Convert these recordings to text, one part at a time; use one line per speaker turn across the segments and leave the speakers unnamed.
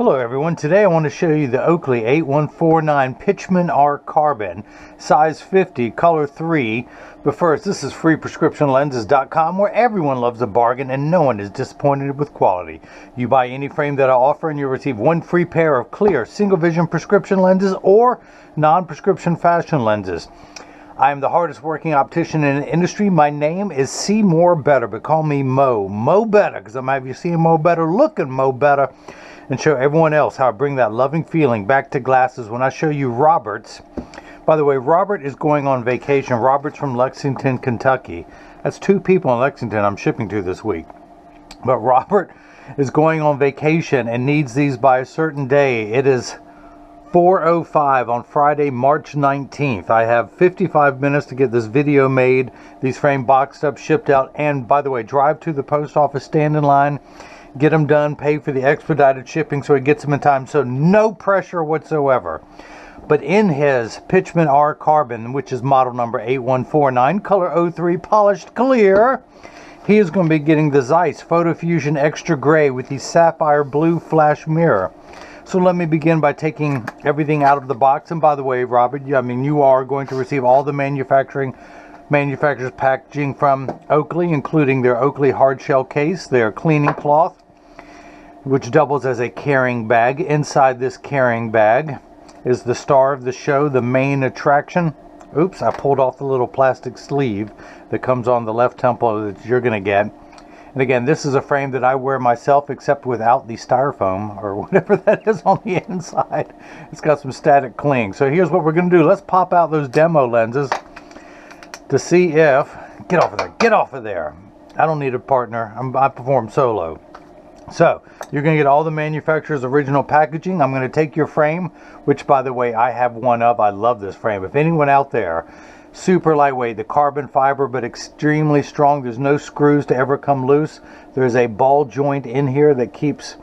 Hello everyone, today I want to show you the Oakley 8149 Pitchman R Carbon, size 50, color 3. But first, this is freeprescriptionlenses.com, where everyone loves a bargain and no one is disappointed with quality. You buy any frame that I offer and you'll receive one free pair of clear single vision prescription lenses or non-prescription fashion lenses. I am the hardest working optician in the industry. My name is See More Better, but call me Mo. Mo Better, because I'm have you seeing Mo Better, looking Mo Better, and show everyone else how I bring that loving feeling back to glasses when I show you Roberts. By the way, Robert is going on vacation. Robert's from Lexington, Kentucky. That's 2 people in Lexington I'm shipping to this week. But Robert is going on vacation and needs these by a certain day. It is 4:05 on Friday, March 19th. I have 55 minutes to get this video made, these frames boxed up, shipped out, and by the way, drive to the post office, stand in line, get them done, pay for the expedited shipping so he gets them in time. So no pressure whatsoever. But in his Pitchman R Carbon, which is model number 8149, color 03, polished clear, he is going to be getting the Zeiss Photofusion Extra Gray with the Sapphire blue flash mirror. So let me begin by taking everything out of the box. And by the way, Robert, you are going to receive all the manufacturer's packaging from Oakley, including their Oakley hard shell case, their cleaning cloth, which doubles as a carrying bag. Inside this carrying bag is the star of the show, the main attraction. Oops, I pulled off the little plastic sleeve that comes on the left temple that you're going to get. And again, this is a frame that I wear myself, except without the styrofoam or whatever that is on the inside. It's got some static cling. So here's what we're going to do. Let's pop out those demo lenses to see if... Get off of there. Get off of there. I don't need a partner. I perform solo. So you're going to get all the manufacturer's original packaging. I'm going to take your frame, which by the way, I have one of. I love this frame. If anyone out there, super lightweight, the carbon fiber, but extremely strong. There's no screws to ever come loose. There's a ball joint in here that keeps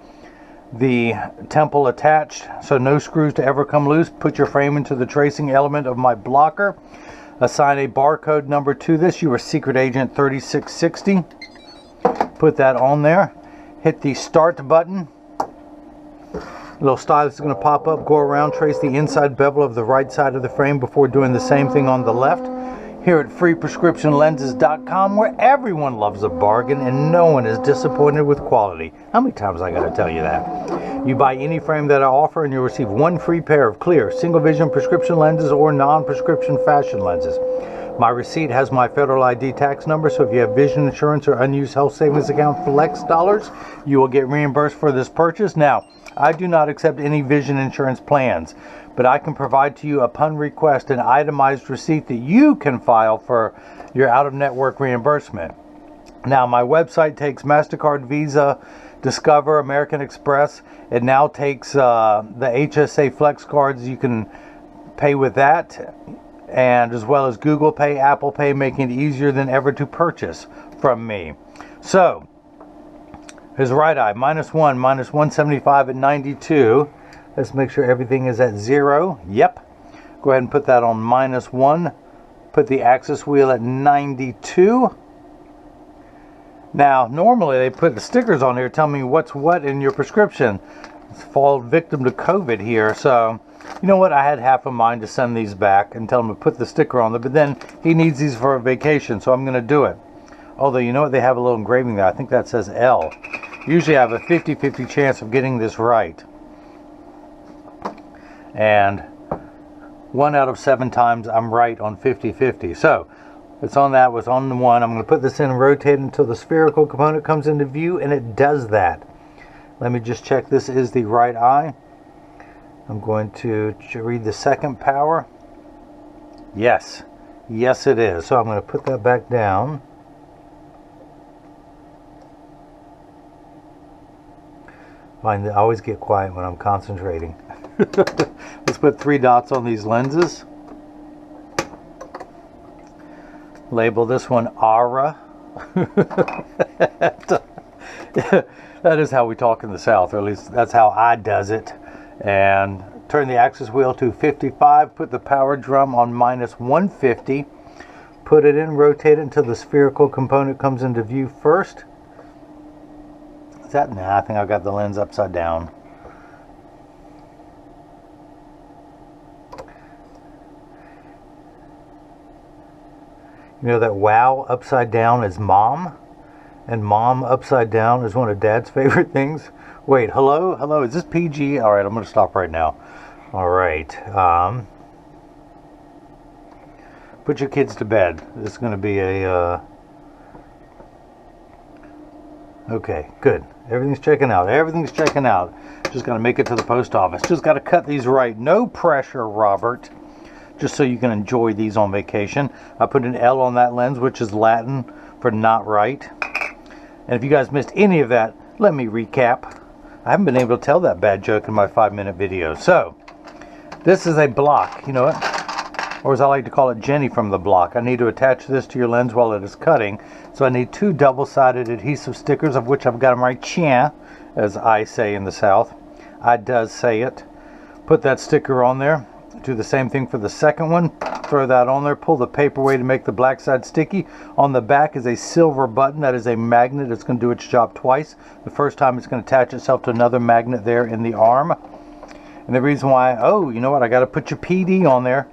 the temple attached, so no screws to ever come loose. Put your frame into the tracing element of my blocker. Assign a barcode number to this. You are Secret Agent 3660. Put that on there. Hit the start button. Little stylus is going to pop up. Go around, trace the inside bevel of the right side of the frame before doing the same thing on the left. Here at freeprescriptionlenses.com, where everyone loves a bargain and no one is disappointed with quality. How many times I got to tell you that? You buy any frame that I offer and you'll receive one free pair of clear single vision prescription lenses or non-prescription fashion lenses. My receipt has my federal ID tax number, so if you have vision insurance or unused health savings account flex dollars, you will get reimbursed for this purchase. Now, I do not accept any vision insurance plans, but I can provide to you upon request an itemized receipt that you can file for your out-of-network reimbursement. Now, my website takes MasterCard, Visa, Discover, American Express. It now takes the HSA Flex cards. You can pay with that, and as well as Google Pay, Apple Pay, making it easier than ever to purchase from me. So, his right eye, -1, -175 at 92. Let's make sure everything is at 0. Yep. Go ahead and put that on -1. Put the axis wheel at 92. Now, normally they put the stickers on here telling me what's what in your prescription. It's fall victim to COVID here, so... You know what? I had half a mind to send these back and tell him to put the sticker on them, but then he needs these for a vacation, so I'm going to do it. Although, you know what? They have a little engraving there. I think that says L. Usually I have a 50-50 chance of getting this right. And 1 out of 7 times I'm right on 50-50. So, it's on that, was on the 1. I'm going to put this in and rotate until the spherical component comes into view, and it does that. Let me just check this is the right eye. I'm going to read the second power. Yes. Yes, it is. So I'm going to put that back down. I always get quiet when I'm concentrating. Let's put 3 dots on these lenses. Label this one Ara. That is how we talk in the South, or at least that's how I does it. And turn the axis wheel to 55, put the power drum on -150, put it in, rotate it until the spherical component comes into view first. Is that? Nah, I think I've got the lens upside down. You know that wow upside down is mom? And mom upside down is one of Dad's favorite things. Wait, hello? Hello, is this PG? Alright, I'm going to stop right now. Alright. Put your kids to bed. This is going to be a... Okay, good. Everything's checking out. Everything's checking out. Just got to make it to the post office. Just got to cut these right. No pressure, Robert. Just so you can enjoy these on vacation. I put an L on that lens, which is Latin for not right. And if you guys missed any of that, let me recap. I haven't been able to tell that bad joke in my 5-minute video. So, this is a block, you know what? Or as I like to call it, Jenny from the block. I need to attach this to your lens while it is cutting. So I need 2 double-sided adhesive stickers, of which I've got them right here, as I say in the South. I does say it. Put that sticker on there. Do the same thing for the second one. Throw that on there. Pull the paper away to make the black side sticky. On the back is a silver button. That is a magnet. It's going to do its job twice. The first time it's going to attach itself to another magnet there in the arm. And the reason why, oh, you know what? I got to put your PD on there,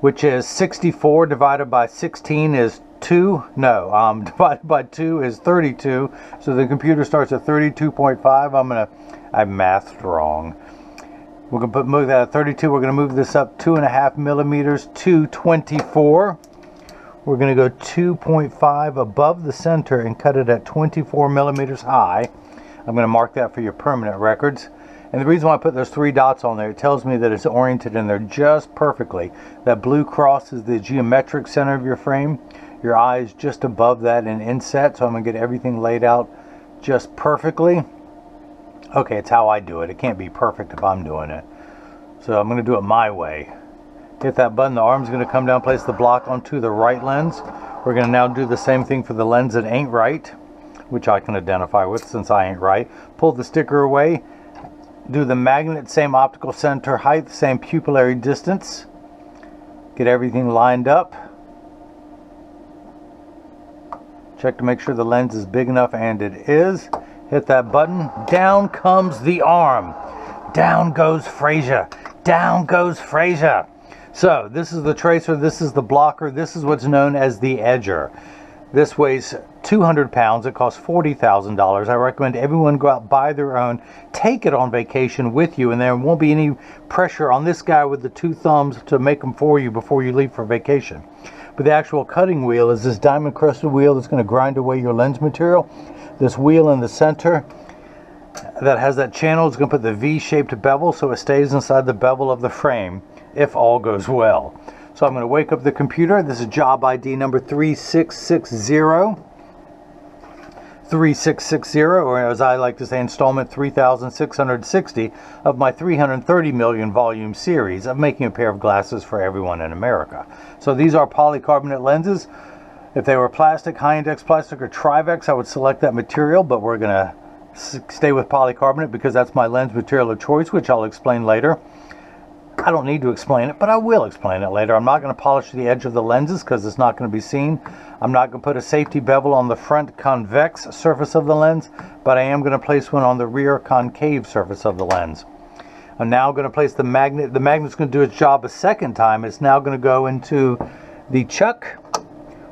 which is 64 divided by 16 is 2. No, divided by 2 is 32. So the computer starts at 32.5. I mathed wrong. We're going to move that at 32. We're going to move this up 2.5 millimeters to 24. We're going to go 2.5 above the center and cut it at 24 millimeters high. I'm going to mark that for your permanent records. And the reason why I put those 3 dots on there, it tells me that it's oriented in there just perfectly. That blue cross is the geometric center of your frame. Your eye is just above that in inset, so I'm going to get everything laid out just perfectly. Okay, it's how I do it. It can't be perfect if I'm doing it. So I'm going to do it my way. Hit that button, the arm's going to come down, place the block onto the right lens. We're going to now do the same thing for the lens that ain't right, which I can identify with since I ain't right. Pull the sticker away. Do the magnet, same optical center height, same pupillary distance. Get everything lined up. Check to make sure the lens is big enough, and it is. Hit that button. Down comes the arm. Down goes Frazier. Down goes Frazier. So this is the tracer, this is the blocker, this is what's known as the edger. This weighs 200 pounds. It costs $40,000. I recommend everyone go out, buy their own, take it on vacation with you, and there won't be any pressure on this guy with the 2 thumbs to make them for you before you leave for vacation. But the actual cutting wheel is this diamond crusted wheel that's going to grind away your lens material. This wheel in the center that has that channel is going to put the V-shaped bevel so it stays inside the bevel of the frame if all goes well. So I'm going to wake up the computer. This is job ID number 3660. 3660, or as I like to say, installment 3660 of my 330 million volume series of making a pair of glasses for everyone in America. So these are polycarbonate lenses. If they were plastic, high index plastic, or Trivex, I would select that material, but we're going to stay with polycarbonate because that's my lens material of choice, which I'll explain later. I don't need to explain it, but I will explain it later. I'm not going to polish the edge of the lenses because it's not going to be seen. I'm not going to put a safety bevel on the front convex surface of the lens, but I am going to place one on the rear concave surface of the lens. I'm now going to place the magnet. The magnet's going to do its job a second time. It's now going to go into the chuck,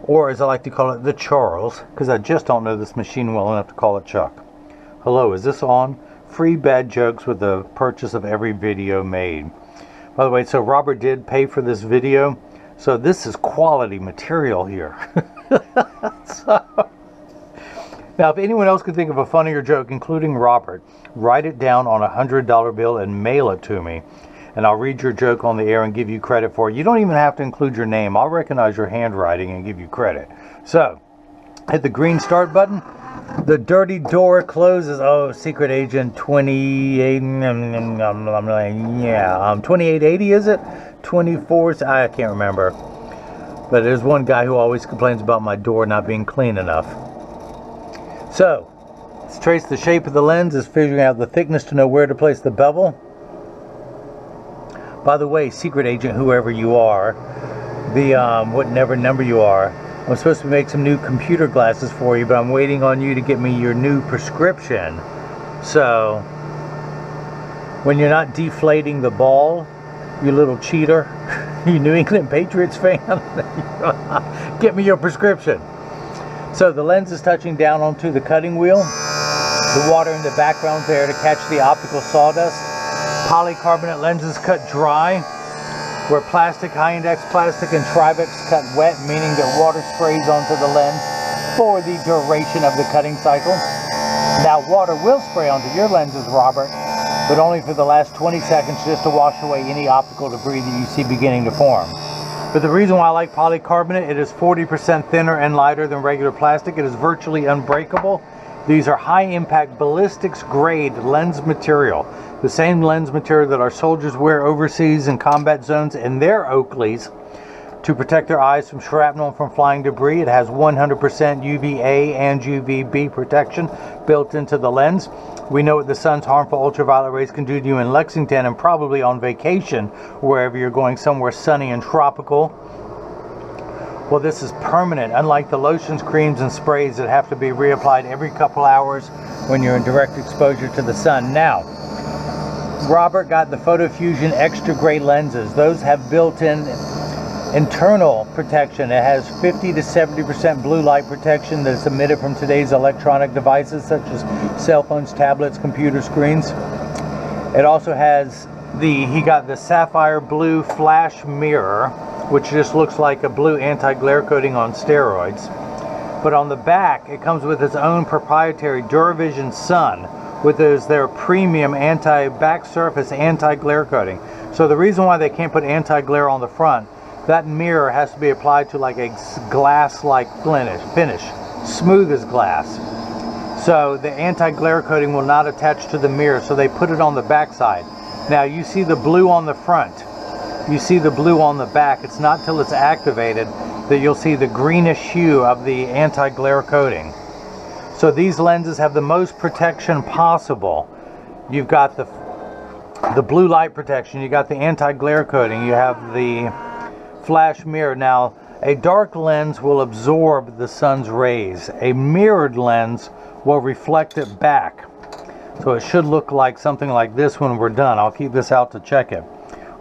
or as I like to call it, the Charles, because I just don't know this machine well enough to call it Chuck. Hello, is this on? Free bad jokes with the purchase of every video made. By the way, so Robert did pay for this video, so this is quality material here. Now, if anyone else could think of a funnier joke, including Robert, write it down on a $100 bill and mail it to me, and I'll read your joke on the air and give you credit for it. You don't even have to include your name. I'll recognize your handwriting and give you credit. So, hit the green start button. The dirty door closes. Oh, secret agent 28. 2880 is it? 24. I can't remember. But there's one guy who always complains about my door not being clean enough. So, let's trace the shape of the lens. Is figuring out the thickness to know where to place the bevel. By the way, secret agent, whoever you are, whatever number you are, I'm supposed to make some new computer glasses for you, but I'm waiting on you to get me your new prescription. So, when you're not deflating the ball, You little cheater. You New England Patriots fan. Get me your prescription. So the lens is touching down onto the cutting wheel. The water in the background there to catch the optical sawdust. Polycarbonate lenses cut dry, where plastic, high-index plastic, and Trivex cut wet, meaning that water sprays onto the lens for the duration of the cutting cycle. Now, water will spray onto your lenses, Robert, but only for the last 20 seconds, just to wash away any optical debris that you see beginning to form. But the reason why I like polycarbonate, it is 40% thinner and lighter than regular plastic. It is virtually unbreakable. These are high-impact ballistics-grade lens material. The same lens material that our soldiers wear overseas in combat zones in their Oakleys to protect their eyes from shrapnel and from flying debris. It has 100% UVA and UVB protection built into the lens. We know what the sun's harmful ultraviolet rays can do to you in Lexington and probably on vacation, wherever you're going somewhere sunny and tropical. Well, this is permanent, unlike the lotions, creams, and sprays that have to be reapplied every couple hours when you're in direct exposure to the sun. Now, Robert got the Photofusion Extra gray lenses. Those have built-in internal protection. It has 50 to 70% blue light protection that is emitted from today's electronic devices such as cell phones, tablets, computer screens. It also has he got the Sapphire blue flash mirror, which just looks like a blue anti-glare coating on steroids. But on the back, it comes with its own proprietary DuraVision Sun, with their premium back surface anti-glare coating. So the reason why they can't put anti-glare on the front, that mirror has to be applied to like a glass-like finish, smooth as glass. So the anti-glare coating will not attach to the mirror, so they put it on the back side. Now you see the blue on the front, you see the blue on the back. It's not till it's activated that you'll see the greenish hue of the anti-glare coating. So these lenses have the most protection possible. You've got the blue light protection, you got the anti-glare coating, you have the flash mirror. Now, a dark lens will absorb the sun's rays. A mirrored lens will reflect it back. So it should look like something like this when we're done. I'll keep this out to check it.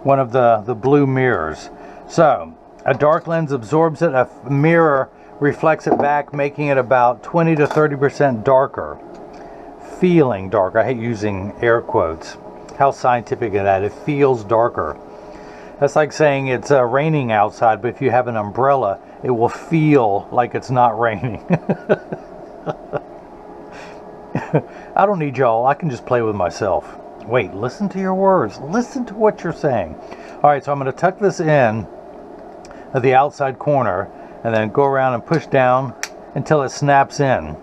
One of the blue mirrors. So, a dark lens absorbs it, a mirror reflects it back, making it about 20 to 30% darker. Feeling darker. I hate using air quotes. How scientific is that? It feels darker. That's like saying it's raining outside, but if you have an umbrella, it will feel like it's not raining. I don't need y'all. I can just play with myself. Wait, listen to your words. Listen to what you're saying. All right, so I'm going to tuck this in at the outside corner and then go around and push down until it snaps in.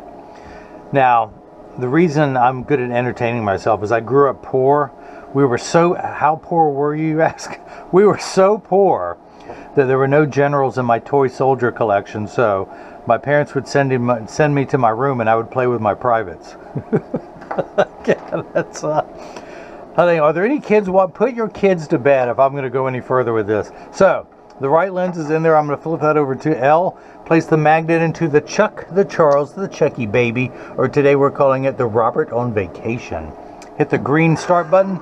Now, the reason I'm good at entertaining myself is I grew up poor. How poor were you, you ask? We were so poor that there were no generals in my toy soldier collection, so my parents would send me to my room and I would play with my privates. Yeah, that's I think, are there any kids? Put your kids to bed if I'm going to go any further with this. So, the right lens is in there. I'm going to flip that over to L. Place the magnet into the Chuck, the Charles, the Chucky baby, or today we're calling it the Robert on vacation. Hit the green start button.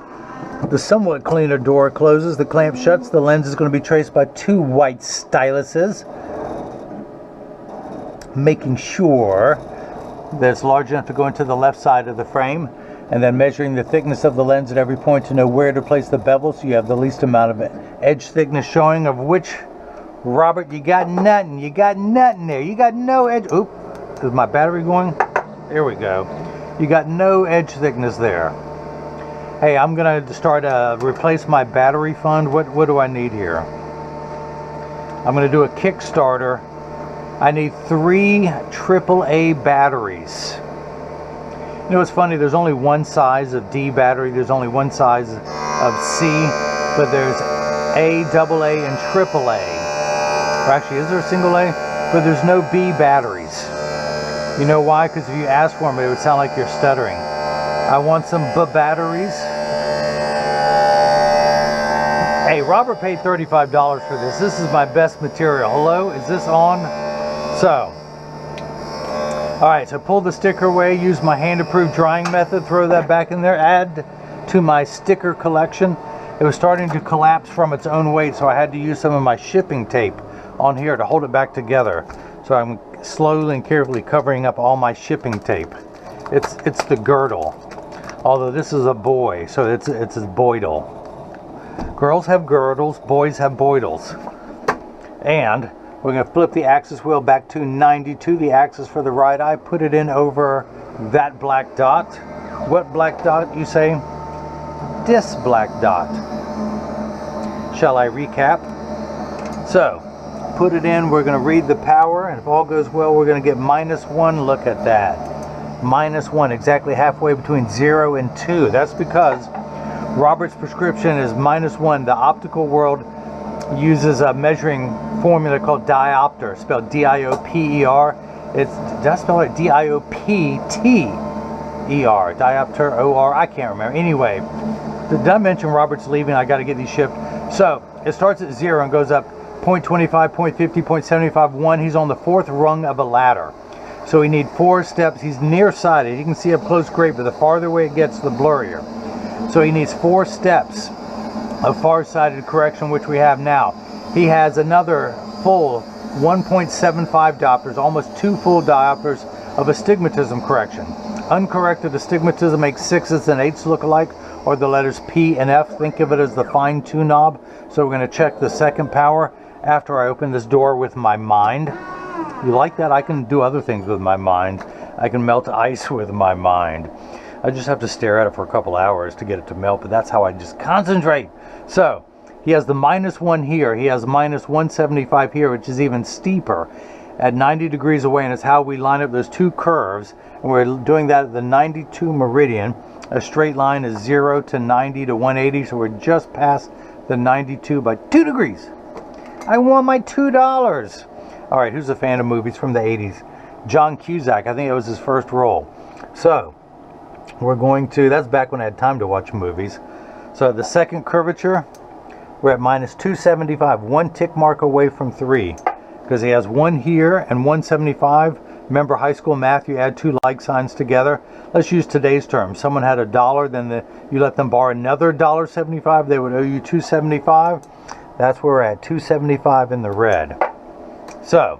The somewhat cleaner door closes. The clamp shuts. The lens is going to be traced by two white styluses, making sure that it's large enough to go into the left side of the frame, and then measuring the thickness of the lens at every point to know where to place the bevel so you have the least amount of edge thickness showing, of which, Robert, you got nothing. You got nothing there. You got no edge. Oop, is my battery going? There we go. You got no edge thickness there. Hey, I'm going to start replace my battery fund. What do I need here? I'm going to do a Kickstarter. I need 3 AAA batteries. You know, it's funny, there's only one size of D battery, there's only one size of C, but there's A, AA, and AAA. Or actually, is there a single A? But there's no B batteries. You know why? Because if you ask for them, it would sound like you're stuttering. I want some B batteries. Hey, Robert paid $35 for this. This is my best material. Hello, is this on? So, alright, so pull the sticker away, use my hand-approved drying method, throw that back in there, add to my sticker collection. it was starting to collapse from its own weight, so I had to use some of my shipping tape on here to hold it back together. So I'm slowly and carefully covering up all my shipping tape. It's the girdle, although this is a boy, so it's a boidle. Girls have girdles, boys have boidles. And we're going to flip the axis wheel back to 92, the axis for the right eye, put it in over that black dot. What black dot, you say? This black dot. Shall I recap? So, put it in, we're going to read the power, and if all goes well, we're going to get -1. Look at that. -1, exactly halfway between 0 and 2. That's because Roberts' prescription is -1. The optical world uses a measuring formula called diopter, spelled D-I-O-P-E-R. Did I spell it? D-I-O-P-T-E-R. Diopter, O-R, I can't remember. Anyway, did I mention Robert's leaving? I got to get these shipped. So, it starts at 0 and goes up 0.25, 0.50, 0.75, 1. He's on the 4th rung of a ladder. So we need 4 steps. He's nearsighted. You can see up close great, but the farther away it gets, the blurrier. So he needs 4 steps of far-sighted correction, which we have now. He has another full 1.75 diopters, almost 2 full diopters of astigmatism correction. Uncorrected astigmatism makes 6s and 8s look alike, or the letters P and F. Think of it as the fine-tune knob. So we're going to check the second power after I open this door with my mind. You like that? I can do other things with my mind. I can melt ice with my mind. I just have to stare at it for a couple hours to get it to melt, but that's how I just concentrate. So, he has the -1 here. He has -175 here, which is even steeper at 90 degrees away, and it's how we line up those 2 curves. And we're doing that at the 92 meridian. A straight line is 0 to 90 to 180, so we're just past the 92 by 2 degrees. I won my $2. All right, who's a fan of movies from the 80s? John Cusack. I think it was his first role. So, we're going to, that's back when I had time to watch movies. So the second curvature, we're at -275, 1 tick mark away from 3. Because he has 1 here and 175. Remember high school math, you add 2 like signs together. Let's use today's terms. Someone had $1, then you let them borrow another $1.75, they would owe you $2.75. That's where we're at, 275 in the red. So,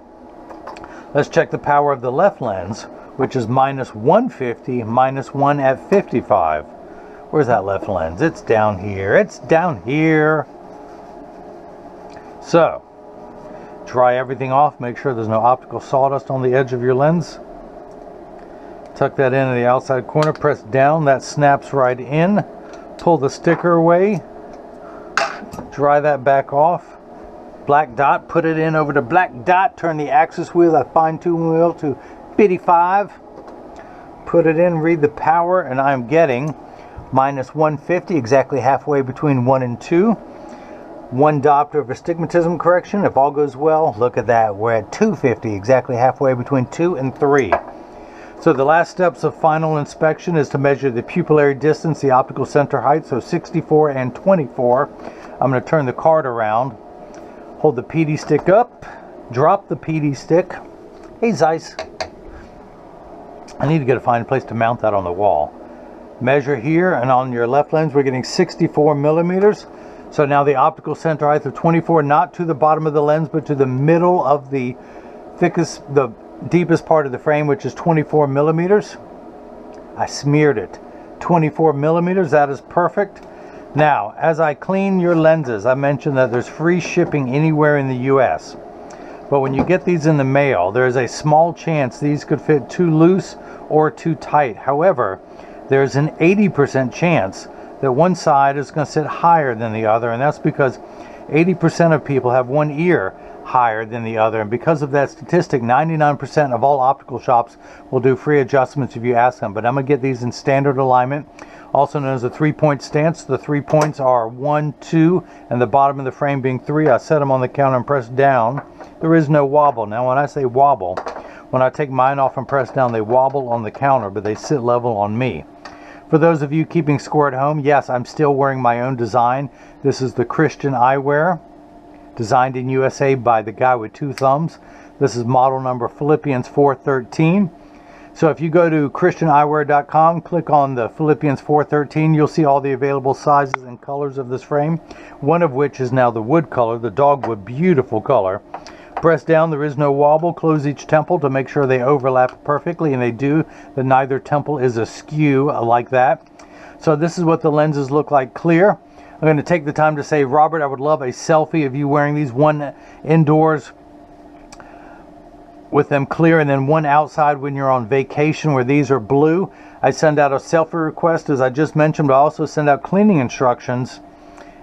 let's check the power of the left lens, which is -150, -1 at 55. Where's that left lens? It's down here. It's down here. So, dry everything off. Make sure there's no optical sawdust on the edge of your lens. Tuck that in the outside corner. Press down. That snaps right in. Pull the sticker away. Dry that back off. Black dot. Put it in over the black dot. Turn the axis wheel, that fine-tune wheel, to 55. Put it in. Read the power, and I'm getting -150, exactly halfway between 1 and 2. 1 diopter of astigmatism correction. If all goes well, look at that. We're at 250, exactly halfway between 2 and 3. So the last steps of final inspection is to measure the pupillary distance, the optical center height, so 64 and 24. I'm going to turn the card around. Hold the PD stick up. Drop the PD stick. Hey Zeiss. I need to get a fine place to mount that on the wall. Measure here, and on your left lens we're getting 64 millimeters. So now the optical center height of 24, not to the bottom of the lens, but to the middle of the deepest part of the frame, which is 24 millimeters. I smeared it. 24 millimeters, that is perfect. Now, as I clean your lenses, I mentioned that there's free shipping anywhere in the US. But when you get these in the mail, there's a small chance these could fit too loose or too tight. However, there's an 80% chance that one side is going to sit higher than the other, and that's because 80% of people have one ear higher than the other, and because of that statistic, 99% of all optical shops will do free adjustments if you ask them. But I'm going to get these in standard alignment, also known as a 3-point stance. The 3 points are 1, 2, and the bottom of the frame being 3. I set them on the counter and press down. There is no wobble. Now when I say wobble, when I take mine off and press down, they wobble on the counter, but they sit level on me. For those of you keeping score at home, yes, I'm still wearing my own design. This is the Christian eyewear, designed in USA by the guy with 2 thumbs. This is model number Philippians 4:13. So if you go to christianeyewear.com, click on the Philippians 4:13, you'll see all the available sizes and colors of this frame, one of which is now the wood color, the dogwood, beautiful color. Press down, there is no wobble. Close each temple to make sure they overlap perfectly, and they do, that neither temple is askew like that. So this is what the lenses look like clear. I'm going to take the time to say, Robert, I would love a selfie of you wearing these, one indoors with them clear, and then one outside when you're on vacation where these are blue. I send out a selfie request, as I just mentioned, but I also send out cleaning instructions.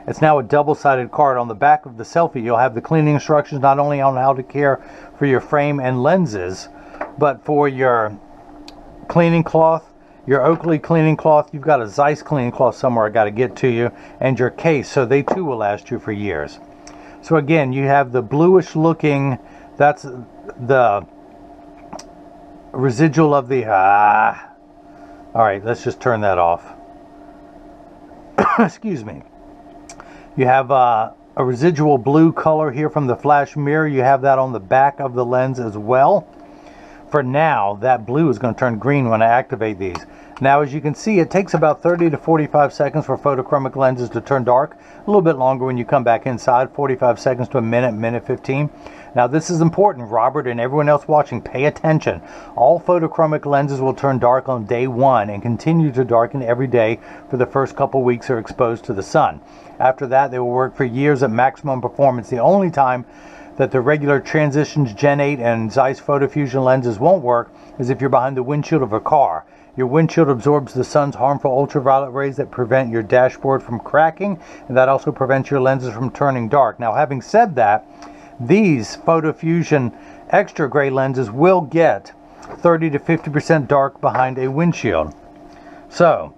It's now a double-sided card. On the back of the selfie, you'll have the cleaning instructions, not only on how to care for your frame and lenses, but for your cleaning cloth, your Oakley cleaning cloth. You've got a Zeiss cleaning cloth somewhere I got to get to you, and your case, so they too will last you for years. So again, you have the bluish looking, that's the residual of the all right, let's just turn that off. Excuse me. You have a residual blue color here from the flash mirror. You have that on the back of the lens as well. For now, that blue is going to turn green when I activate these. Now, as you can see, it takes about 30 to 45 seconds for photochromic lenses to turn dark. A little bit longer when you come back inside, 45 seconds to a minute, minute 15. Now, this is important, Robert, and everyone else watching, pay attention. All photochromic lenses will turn dark on day one and continue to darken every day for the first couple weeks they're exposed to the sun. After that, they will work for years at maximum performance. The only time that the regular Transitions Gen 8 and Zeiss Photofusion lenses won't work is if you're behind the windshield of a car. Your windshield absorbs the sun's harmful ultraviolet rays that prevent your dashboard from cracking, and that also prevents your lenses from turning dark. Now, having said that, these Photofusion Extra gray lenses will get 30 to 50% dark behind a windshield. So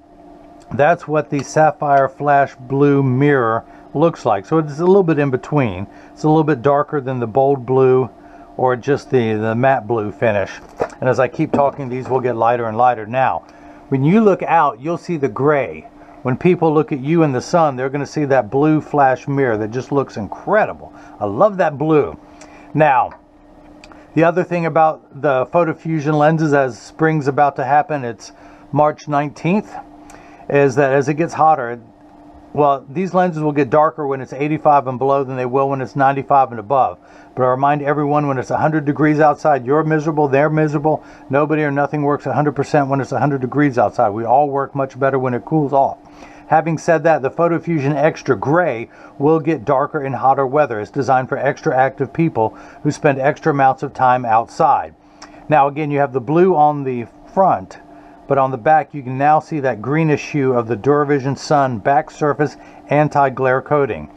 that's what the Sapphire Flash Blue mirror looks like. So it's a little bit in between. It's a little bit darker than the bold blue or just the matte blue finish. And as I keep talking, these will get lighter and lighter. Now, when you look out, you'll see the gray. When people look at you in the sun, they're going to see that blue flash mirror that just looks incredible. I love that blue. Now, the other thing about the Photofusion lenses, as spring's about to happen, it's March 19th, is that as it gets hotter, well, these lenses will get darker when it's 85 and below than they will when it's 95 and above. But I remind everyone, when it's 100 degrees outside, you're miserable, they're miserable. Nobody or nothing works 100% when it's 100 degrees outside. We all work much better when it cools off. Having said that, the Photofusion Extra Gray will get darker in hotter weather. It's designed for extra active people who spend extra amounts of time outside. Now, again, you have the blue on the front, but on the back, you can now see that greenish hue of the DuraVision Sun back surface anti-glare coating.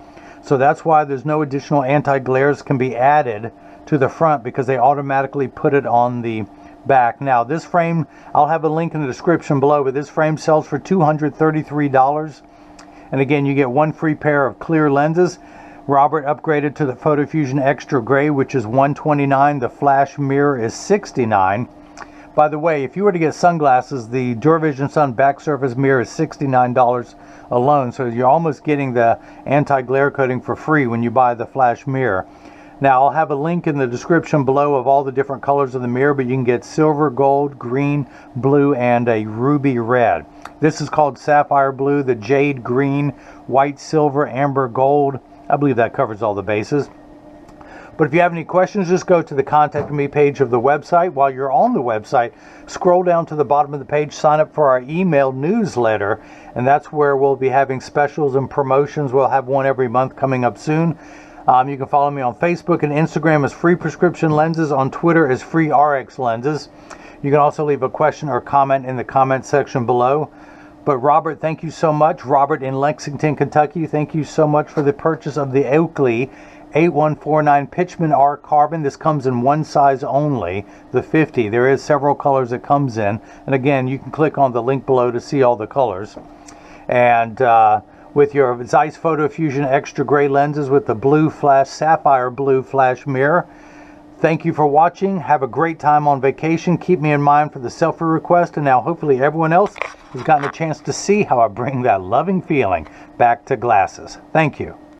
So that's why there's no additional anti-glares can be added to the front, because they automatically put it on the back. Now, this frame, I'll have a link in the description below, but this frame sells for $233. And again, you get one free pair of clear lenses. Robert upgraded to the Photofusion Extra Gray, which is $129. The flash mirror is $69. By the way, if you were to get sunglasses, the DuraVision Sun back surface mirror is $69 alone. So you're almost getting the anti-glare coating for free when you buy the flash mirror. Now, I'll have a link in the description below of all the different colors of the mirror, but you can get silver, gold, green, blue, and a ruby red. This is called Sapphire Blue, the jade green, white, silver, amber, gold. I believe that covers all the bases. But if you have any questions, just go to the Contact Me page of the website. While you're on the website, scroll down to the bottom of the page, sign up for our email newsletter, and that's where we'll be having specials and promotions. We'll have one every month coming up soon. You can follow me on Facebook and Instagram as Free Prescription Lenses, on Twitter as Free RX Lenses. You can also leave a question or comment in the comment section below. But Robert, thank you so much. Robert in Lexington, Kentucky, thank you so much for the purchase of the Oakley 8149 Pitchman R Carbon. This comes in one size only, the 50. There is several colors it comes in. And again, you can click on the link below to see all the colors. And with your Zeiss Photofusion Extra Gray lenses with the blue flash, Sapphire Blue flash mirror. Thank you for watching. Have a great time on vacation. Keep me in mind for the selfie request. And now hopefully everyone else has gotten a chance to see how I bring that loving feeling back to glasses. Thank you.